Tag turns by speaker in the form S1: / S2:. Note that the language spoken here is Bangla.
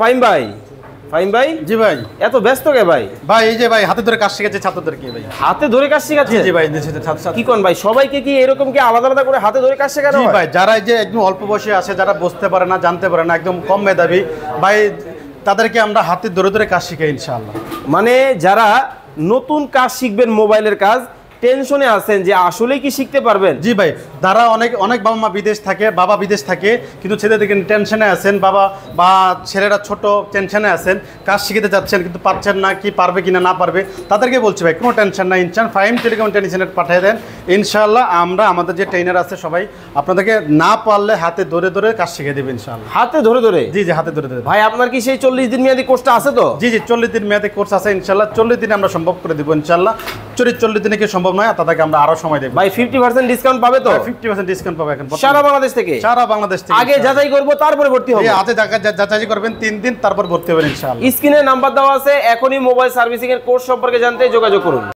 S1: ফাইম ভাই, ফাইম ভাই।
S2: জি ভাই।
S1: এত ব্যস্ত কে ভাই?
S2: ভাই এই যে ভাই হাতে ধরে কাজ শিখাচ্ছে ছাত্রদেরকে ভাই।
S1: হাতে ধরে কাজ শেখাচ্ছে?
S2: জি ভাই।
S1: কি কোন ভাই, সবাইকে কি এরকম কি আলাদা আলাদা করে হাতে ধরে কাজ শেখানো
S2: জি
S1: হয়?
S2: ভাই, যারা এই যে একদম অল্প বয়সে আছে, যারা বুঝতে পারে না, জানতে পারে না, একদম কম মেধাবী ভাই, তাদেরকে আমরা হাতে ধরে ধরে কাজ শিখাই ইনশাআল্লাহ।
S1: মানে যারা নতুন কাজ শিখবেন, মোবাইলের কাজ, টেনশনে আছেন যে আসলেই কি শিখতে পারবেন?
S2: জি ভাই, তারা অনেক বাবা মা বিদেশ থাকে, বাবা বিদেশ থাকে, কিন্তু ছেলেদেরকে টেনশনে আছেন, বাবা বা ছেলেরা ছোট টেনশনে আছেন, কাজ শিখতে যাচ্ছেন কিন্তু পাচ্ছেন না, কি পারবে কিনা না পারবে, তাদেরকে বলছি ভাই কোনো টেনশন নাই, ফাইম টেলিকম টেনিশনে পাঠিয়ে দেন ইনশাআল্লাহ। আমরা আমাদের যে ট্রেনার আছে সবাই আপনাদেরকে না পারলে হাতে ধরে ধরে কাজ শিখিয়ে দেবে ইনশাআল্লাহ।
S1: হাতে ধরে ধরে?
S2: জি জি, হাতে ধরে ধরে।
S1: ভাই আপনার কি সেই 40 দিন মেয়াদী কোর্সটা আছে তো?
S2: জি জি, 40 দিন মেয়াদে কোর্স আছে ইনশাআল্লাহ। 40 দিনে আমরা সম্ভব করে দেবো ইনশাআল্লাহ। 40 দিনে কি সম্ভব নয়, তাদেরকে আমরা আরো সময় দেব
S1: ভাই। 50% ডিসকাউন্ট পাবে তো?
S2: 50% ডিসকাউন্ট পাবে এখন
S1: সারা বাংলাদেশ থেকে?
S2: সারা বাংলাদেশ থেকে।
S1: আগে যাচাই করব তারপরে ভর্তি হবে?
S2: আগে যাচাই করবেন 3 দিন, তারপর ভর্তি হবেন ইনশাআল্লাহ।
S1: স্ক্রিনে নাম্বার দেওয়া আছে, এখনই মোবাইল সার্ভিসিং এর কোর্স সম্পর্কে জানতে যোগাযোগ করুন।